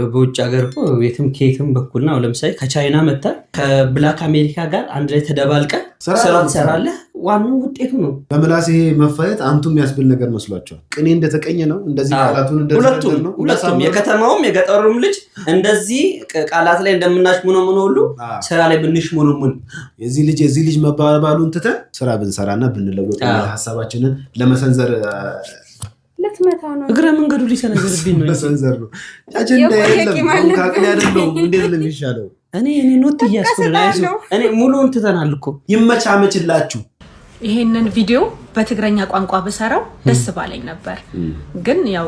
በውጭ ሀገር እኮ የትም ከየትም በኩል ነው። ለምሳሌ ከቻይና መጣ ከብላክ አሜሪካ ጋር አንድ ላይ ተደባልቀ ስራ ትሰራለህ። ዋናው ውጤቱ ነው። በምላስ ይሄ መፋየት አንቱ የሚያስብል ነገር መስሏቸዋል። ቅኔ እንደተቀኘ ነው። እንደዚህ ቃላቱን እንደዚህ ነው። ሁለቱም የከተማውም የገጠሩም ልጅ እንደዚህ ቃላት ላይ እንደምናሽ ምን ሁሉ ስራ ላይ ብንሽ ምን የዚህ ልጅ መባባሉን ትተን ስራ ብንሰራና ብንለወጥ ሐሳባችንን ለመሰንዘር ለትመታው ነው። እግረ መንገዱ ሊሰነዘርብኝ ነው። ለሰንዘር ነው። አጀንዳ የለም። ካቅኔ አይደለም። እንዴት ነው የሚሻለው? እኔ ኖት እያስፈልጋለሁ። እኔ ሙሉውን ትተናል እኮ ይመቻመችላችሁ። ይሄንን ቪዲዮ በትግረኛ ቋንቋ በሰራው ደስ ባለኝ ነበር፣ ግን ያው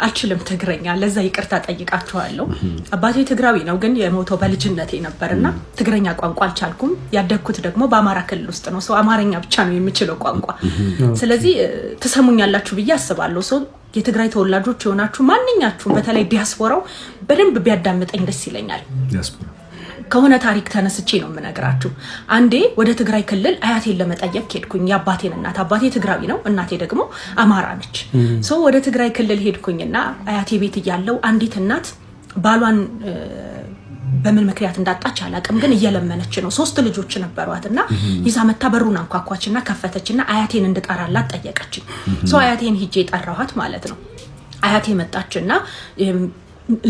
አልችልም ትግረኛ። ለዛ ይቅርታ ጠይቃችኋለሁ። አባቴ ትግራዊ ነው፣ ግን የሞተው በልጅነቴ ነበርና ትግረኛ ቋንቋ አልቻልኩም። ያደግኩት ደግሞ በአማራ ክልል ውስጥ ነው። ሰው አማርኛ ብቻ ነው የሚችለው ቋንቋ። ስለዚህ ተሰሙኛላችሁ ብዬ አስባለሁ። ሰው የትግራይ ተወላጆች የሆናችሁ ማንኛችሁም በተለይ ዲያስፖራው በደንብ ቢያዳምጠኝ ደስ ይለኛል። ከሆነ ታሪክ ተነስቼ ነው የምነግራችሁ። አንዴ ወደ ትግራይ ክልል አያቴን ለመጠየቅ ሄድኩኝ። የአባቴን እናት፣ አባቴ ትግራዊ ነው፣ እናቴ ደግሞ አማራ ነች። ሶ ወደ ትግራይ ክልል ሄድኩኝና አያቴ ቤት እያለው አንዲት እናት ባሏን በምን ምክንያት እንዳጣች አላውቅም፣ ግን እየለመነች ነው። 3 ልጆች ነበሯትና ይዛ መታ በሩን አንኳኳችና ከፈተችና አያቴን እንድጠራላት ጠየቀችኝ። ሶ አያቴን ሂጄ ጠራኋት ማለት ነው። አያቴ መጣችና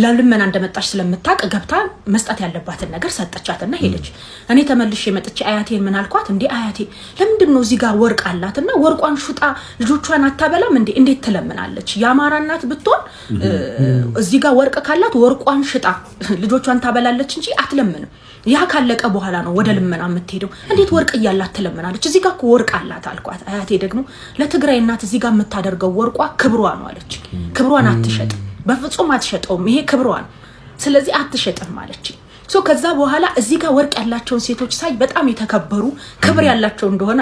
ለልመና እንደመጣች ስለምታውቅ ገብታ መስጠት ያለባትን ነገር ሰጠቻትና ሄደች። እኔ ተመልሼ መጥቼ አያቴን ምን አልኳት? እንዴ አያቴ ለምንድን ነው እዚህ ጋር ወርቅ አላትና ወርቋን ሹጣ ልጆቿን አታበላም እንዴ? እንዴት ትለምናለች? የአማራ እናት ብትሆን እዚህ ጋር ወርቅ ካላት ወርቋን ሽጣ ልጆቿን ታበላለች እንጂ አትለምንም። ያ ካለቀ በኋላ ነው ወደ ልመና የምትሄደው። እንዴት ወርቅ እያላት ትለምናለች? እዚህ ጋር ወርቅ አላት አልኳት። አያቴ ደግሞ ለትግራይ እናት እዚህ ጋር የምታደርገው ወርቋ ክብሯ ነው አለች። ክብሯን አትሸጥም፣ በፍጹም አትሸጠውም። ይሄ ክብሯን፣ ስለዚህ አትሸጥም አለች። ሶ ከዛ በኋላ እዚህ ጋር ወርቅ ያላቸውን ሴቶች ሳይ በጣም የተከበሩ ክብር ያላቸው እንደሆነ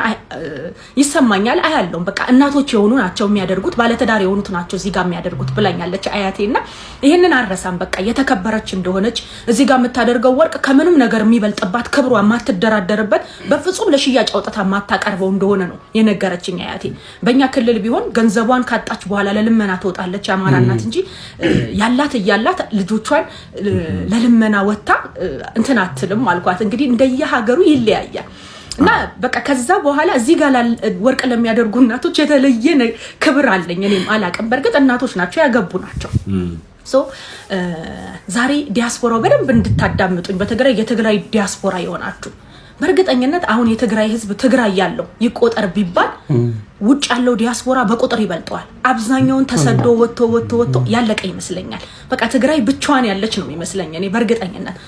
ይሰማኛል። አያለው በቃ እናቶች የሆኑ ናቸው የሚያደርጉት፣ ባለተዳር የሆኑት ናቸው እዚህ ጋር የሚያደርጉት ብላኛለች አያቴና ይሄንን አረሳም። በቃ የተከበረች እንደሆነች እዚህ ጋር የምታደርገው ወርቅ ከምንም ነገር የሚበልጥባት ክብሯ ማትደራደርበት በፍጹም ለሽያጭ አውጥታ ማታቀርበው እንደሆነ ነው የነገረችኝ አያቴ። በእኛ ክልል ቢሆን ገንዘቧን ካጣች በኋላ ለልመና ትወጣለች የአማራ እናት እንጂ ያላት እያላት ልጆቿን ለልመና ወጣ እንትን አትልም አልኳት። እንግዲህ እንደየሀገሩ ይለያያል እና በቃ ከዛ በኋላ እዚህ ጋር ወርቅ ለሚያደርጉ እናቶች የተለየ ክብር አለኝ። እኔም አላቅም፣ በርግጥ እናቶች ናቸው ያገቡ ናቸው። ሶ ዛሬ ዲያስፖራው በደንብ እንድታዳምጡኝ፣ በትግራይ የትግራይ ዲያስፖራ የሆናችሁ በእርግጠኝነት አሁን የትግራይ ህዝብ ትግራይ ያለው ይቆጠር ቢባል ውጭ ያለው ዲያስፖራ በቁጥር ይበልጠዋል። አብዛኛውን ተሰዶ ወጥቶ ያለቀ ይመስለኛል። በቃ ትግራይ ብቻዋን ያለች ነው ይመስለኝ እኔ በእርግጠኝነት።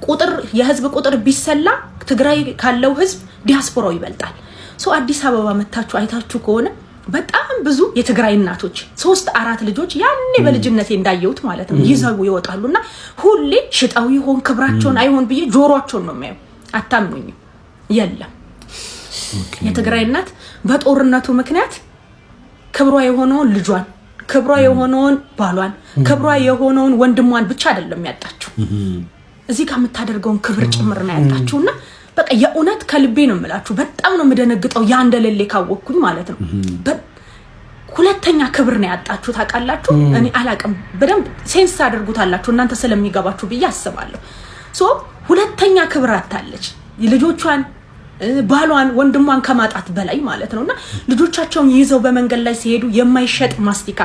ቁጥር የህዝብ ቁጥር ቢሰላ ትግራይ ካለው ህዝብ ዲያስፖራው ይበልጣል። ሶ አዲስ አበባ መታችሁ አይታችሁ ከሆነ በጣም ብዙ የትግራይ እናቶች 3-4 ልጆች ያኔ በልጅነቴ እንዳየሁት ማለት ነው ይዘው ይወጣሉና ሁሌ ሽጣው ይሆን ክብራቸውን አይሆን ብዬ ጆሮአቸውን ነው የሚያዩ አታምኑኝም የለም የትግራይ እናት በጦርነቱ ምክንያት ክብሯ የሆነውን ልጇን ክብሯ የሆነውን ባሏን ክብሯ የሆነውን ወንድሟን ብቻ አይደለም ያጣችው እዚህ ጋር የምታደርገውን ክብር ጭምር ነው ያጣችውና በቃ የኡነት ከልቤ ነው የምላችሁ በጣም ነው መደነግጠው ያ እንደሌለ ካወቅኩኝ ማለት ነው ሁለተኛ ክብር ነው ያጣችሁ ታቃላችሁ እኔ አላቅም በደንብ ሴንስ አድርጉታላችሁ እናንተ ስለሚገባችሁ ብዬ አስባለሁ ሶ ሁለተኛ ክብር አጣለች ልጆቿን ባሏን ወንድሟን ከማጣት በላይ ማለት ነውና ልጆቻቸውን ይዘው በመንገድ ላይ ሲሄዱ የማይሸጥ ማስቲካ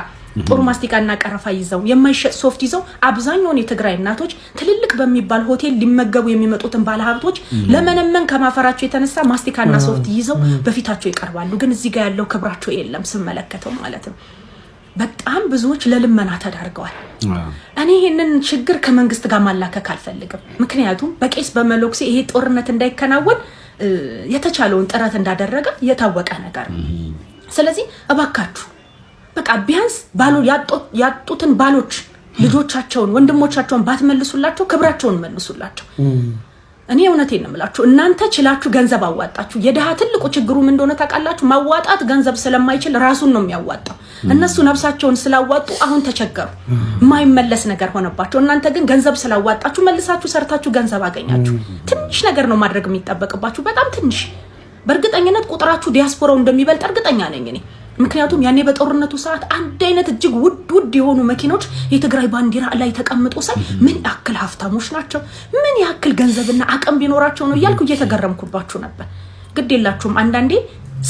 ጥሩ ማስቲካና ቀረፋ ይዘው የማይሸጥ ሶፍት ይዘው አብዛኛው የትግራይ እናቶች ትልልቅ በሚባል ሆቴል ሊመገቡ የሚመጡትን ባለሀብቶች ለመነመን ከማፈራቸው የተነሳ ማስቲካና ሶፍት ይዘው በፊታቸው ይቀርባሉ ግን እዚህ ጋር ያለው ክብራቸው የለም ስመለከተው ማለት ነው በጣም ብዙዎች ለልመና ተዳርገዋል እኔ ይሄንን ችግር ከመንግስት ጋር ማላከክ አልፈልግም ምክንያቱም በቄስ በመሎክሴ ይሄ ጦርነት እንዳይከናወን የተቻለውን ጥረት እንዳደረገ የታወቀ ነገር ነው ስለዚህ እባካችሁ በቃ ቢያንስ ባሉ ያጡትን ባሎች ልጆቻቸውን ወንድሞቻቸውን ባትመልሱላቸው ክብራቸውን መልሱላቸው እኔ እውነቴን ነው የምላችሁ እናንተ ችላችሁ ገንዘብ አዋጣችሁ የደሃ ትልቁ ችግሩ ምን እንደሆነ ታውቃላችሁ ማዋጣት ገንዘብ ስለማይችል ራሱን ነው የሚያዋጣው እነሱ ነፍሳቸውን ስላዋጡ አሁን ተቸገሩ ማይመለስ ነገር ሆነባቸው እናንተ ግን ገንዘብ ስላዋጣችሁ መልሳችሁ ሰርታችሁ ገንዘብ አገኛችሁ ትንሽ ነገር ነው ማድረግ የሚጠበቅባችሁ በጣም ትንሽ በእርግጠኝነት ቁጥራችሁ ዲያስፖራው እንደሚበልጥ እርግጠኛ ነኝ እኔ ምክንያቱም ያኔ በጦርነቱ ሰዓት አንድ አይነት እጅግ ውድ የሆኑ መኪኖች የትግራይ ባንዲራ ላይ ተቀምጦ ሳይ ምን ያክል ሀብታሞች ናቸው ምን ያክል ገንዘብና አቅም ቢኖራቸው ነው ይያልኩ እየተገረምኩባችሁ ነበር ግዴላችሁም አንዳንዴ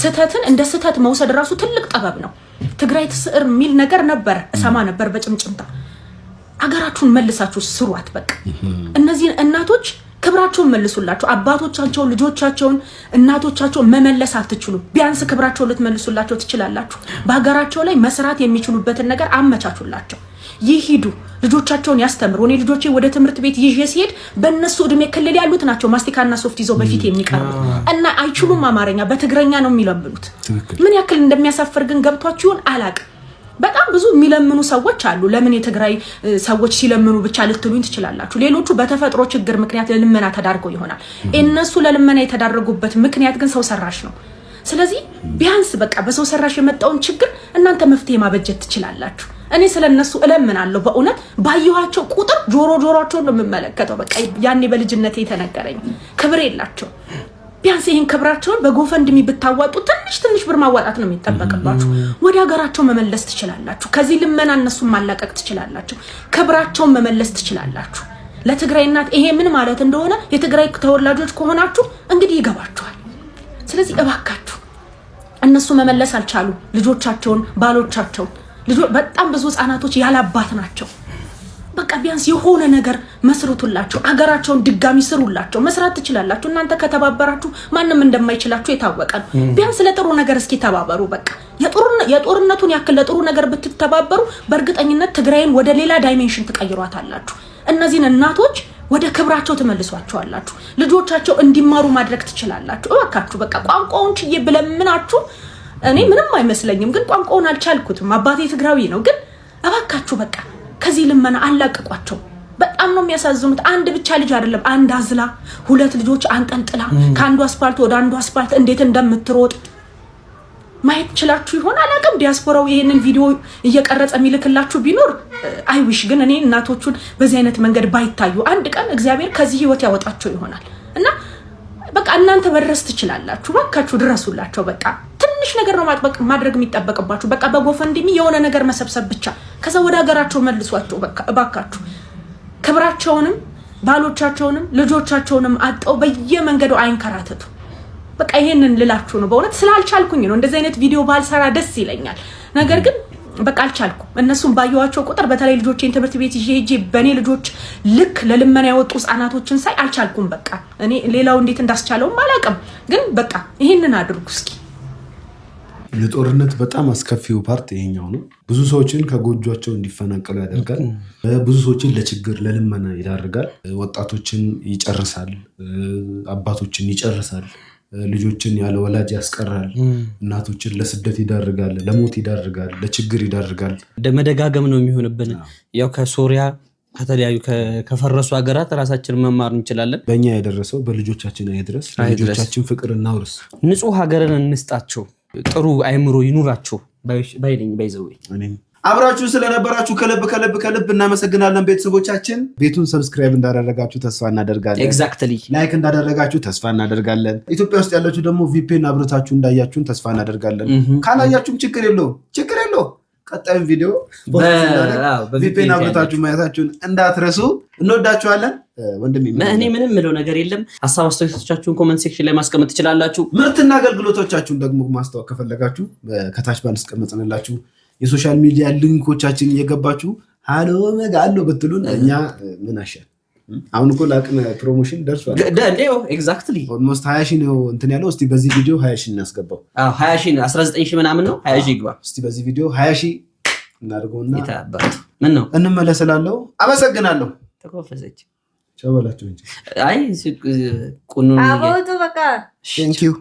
ስተትን እንደ ስተት መውሰድ ራሱ ትልቅ ጥበብ ነው ትግራይ ትስዕር ሚል ነገር ነበር እሰማ ነበር በጭምጭምታ አገራችሁን መልሳችሁ ስሩት በቃ እነዚህ እናቶች ክብራቸውን መልሱላቸው አባቶቻቸው ልጆቻቸውን እናቶቻቸው መመለስ አትችሉ ቢያንስ ክብራቸው ልትመልሱላቸው ትችላላችሁ በሀገራቸው ላይ መስራት የሚችሉበትን ነገር አመቻቹላቸው ይሄዱ ልጆቻቸውን ያስተምሩ እኔ ልጆቼ ወደ ትምህርት ቤት ይዤ ሲሄድ በእነሱ እድሜ ክልል ያሉት ናቸው ማስቲካና ሶፍት ይዘው በፊት የሚቀርቡት እና አይችሉም አማርኛ በትግረኛ ነው የሚለምኑት ምን ያክል እንደሚያሳፍር ግን ገብቷችሁን አላቅ በጣም ብዙ የሚለምኑ ሰዎች አሉ ለምን የትግራይ ሰዎች ሲለምኑ ብቻ ልትሉኝ ትችላላችሁ ሌሎቹ በተፈጥሮ ችግር ምክንያት ለልመና ተዳርገው ይሆናል እነሱ ለልመና የተዳረጉበት ምክንያት ግን ሰው ሰራሽ ነው ስለዚህ ቢያንስ በቃ በሰው ሰራሽ የመጣውን ችግር እናንተ መፍትሄ ማበጀት ትችላላችሁ እኔ ስለነሱ እለምናለሁ በእውነት ባየኋቸው ቁጥር ጆሮአቸውን ነው የምመለከተው በቃ ያኔ በልጅነቴ የተነገረኝ ክብር የላቸው ቢያንስ ይሄን ክብራቸውን በጎፈንድሚ ብታዋጡ ትንሽ ብር ማዋጣት ነው የሚጠበቅባችሁ ወደ ሀገራቸው መመለስ ትችላላችሁ ከዚህ ልመና እነሱ ማላቀቅ ትችላላችሁ ክብራቸውን መመለስ ትችላላችሁ ለትግራይ እናት ይሄ ምን ማለት እንደሆነ የትግራይ ተወላጆች ከሆናችሁ እንግዲህ ይገባችኋል ስለዚህ እባካችሁ እነሱ መመለስ አልቻሉ ልጆቻቸውን ባሎቻቸውን በጣም ብዙ ህፃናቶች ያላባት ናቸው በቃ ቢያንስ የሆነ ነገር መስሩቱላቸው አገራቸውን ድጋሚ ስሩላቸው መስራት ትችላላችሁ እናንተ ከተባበራችሁ ማንንም እንደማይችላችሁ የታወቀ ነው ቢያንስ ለጥሩ ነገር እስኪ ተባበሩ በቃ የጦርነቱን ያክል ለጥሩ ነገር ብትተባበሩ በእርግጠኝነት ትግራይን ወደ ሌላ ዳይሜንሽን ትቀይሯታላችሁ እነዚህን እናቶች ወደ ክብራቸው ተመልሷቸዋላችሁ ልጆቻቸው እንዲማሩ ማድረግ ትችላላችሁ እባካችሁ በቃ ቋንቋውን ችዬ ብለምናችሁ እኔ ምንም አይመስለኝም ግን ቋንቋውን አልቻልኩትም አባቴ ትግራዊ ነው ግን እባካችሁ በቃ ከዚህ ልመና አላቀቋቸው በጣም ነው የሚያሳዝኑት አንድ ብቻ ልጅ አይደለም አንድ አዝላ ሁለት ልጆች አንጠልጥላ ከአንዱ አስፋልት ወደ አንዱ አስፋልት እንዴት እንደምትሮጥ ማየት ይችላችሁ ይሆን አላቀም ዲያስፖራው ይሄንን ቪዲዮ እየቀረጸ የሚልክላችሁ ቢኖር አይዊሽ ግን እኔ እናቶቹን በዚህ አይነት መንገድ ባይታዩ አንድ ቀን እግዚአብሔር ከዚህ ህይወት ያወጣቸው ይሆናል እና በቃ እናንተ በድረስ ትችላላችሁ ባካችሁ ድረሱላቸው በቃ ትንሽ ነገር ነው ማድረግ የሚጠበቅባችሁ በቃ በጎፈንድሚ የሆነ ነገር መሰብሰብ ብቻ ከዛ ወደ ሀገራቸው መልሷቸው በቃ ባካችሁ ክብራቸውንም ባሎቻቸውንም ልጆቻቸውንም አጣው በየመንገዱ አይንከራተቱ በቃ ይሄንን ልላችሁ ነው በእውነት ስላልቻልኩኝ ነው እንደዚህ አይነት ቪዲዮ ባልሰራ ደስ ይለኛል ነገር ግን በቃ አልቻልኩም እነሱም ባየዋቸው ቁጥር በተለይ ልጆቼን ትምህርት ቤት ይዤ በኔ ልጆች ልክ ለልመና ያወጡ ህፃናቶችን ሳይ አልቻልኩም በቃ እኔ ሌላው እንዴት እንዳስቻለው ማላቀም ግን በቃ ይሄንን አድርጉ እስኪ የጦርነት በጣም አስከፊው ፓርት ይሄኛው ነው ብዙ ሰዎችን ከጎጆአቸው እንዲፈናቀሉ ያደርጋል ብዙ ሰዎችን ለችግር ለልመና ይዳርጋል ወጣቶችን ይጨርሳል አባቶችን ይጨርሳል ልጆችን ያለ ወላጅ ያስቀራል፣ እናቶችን ለስደት ይዳርጋል፣ ለሞት ይዳርጋል፣ ለችግር ይዳርጋል። መደጋገም ነው የሚሆንብን። ያው ከሶሪያ ከተለያዩ ከፈረሱ ሀገራት ራሳችንን መማር እንችላለን። በእኛ የደረሰው በልጆቻችን አይድረስ። ልጆቻችን ፍቅር እናውርስ፣ ንጹህ ሀገርን እንስጣቸው፣ ጥሩ አይምሮ ይኑራቸው ባይነኝ ባይዘው። አብራችሁ ስለነበራችሁ ከልብ እናመሰግናለን። ቤተሰቦቻችን ቤቱን ሰብስክራይብ እንዳደረጋችሁ ተስፋ እናደርጋለን። ኤግዛክትሊ ላይክ እንዳደረጋችሁ ተስፋ እናደርጋለን። ኢትዮጵያ ውስጥ ያላችሁ ደግሞ ቪፒኤን አብረታችሁ እንዳያችሁን ተስፋ እናደርጋለን። ካላያችሁም ችግር የለው። ቀጣዩን ቪዲዮ ቪፒኤን አብረታችሁ ማየታችሁን እንዳትረሱ። እንወዳችኋለን። ወንድሜ እኔ ምንም ምለው ነገር የለም። ሀሳብ አስተያየቶቻችሁን ኮሜንት ሴክሽን ላይ ማስቀመጥ ትችላላችሁ። ምርትና አገልግሎቶቻችሁን ደግሞ ማስተዋወቅ ከፈለጋችሁ ከታች ባንስቀመጥንላችሁ የሶሻል ሚዲያ ሊንኮቻችን እየገባችሁ ሃሎ መጋሎ ብትሉን እኛ ምን አሻል። አሁን እኮ ለአቅመ ፕሮሞሽን ደርሷል። ኤግዛክትሊ ኦልሞስት 20 ሺህ ነው እንትን ያለው። እስቲ በዚህ ቪዲዮ 20 ሺህ እናስገባው። 20 ሺህ 19 ሺህ ምናምን ነው 20 ሺህ ይግባ። እስቲ በዚህ ቪዲዮ 20 ሺህ እናድርገውና ይታባቱ ምን ነው እንመለስላለሁ። አመሰግናለሁ። ተኮፈሰች ቻው በላችሁ እንጂ አይ ቁኑ አቦቶ በቃ ቴንክ ዩ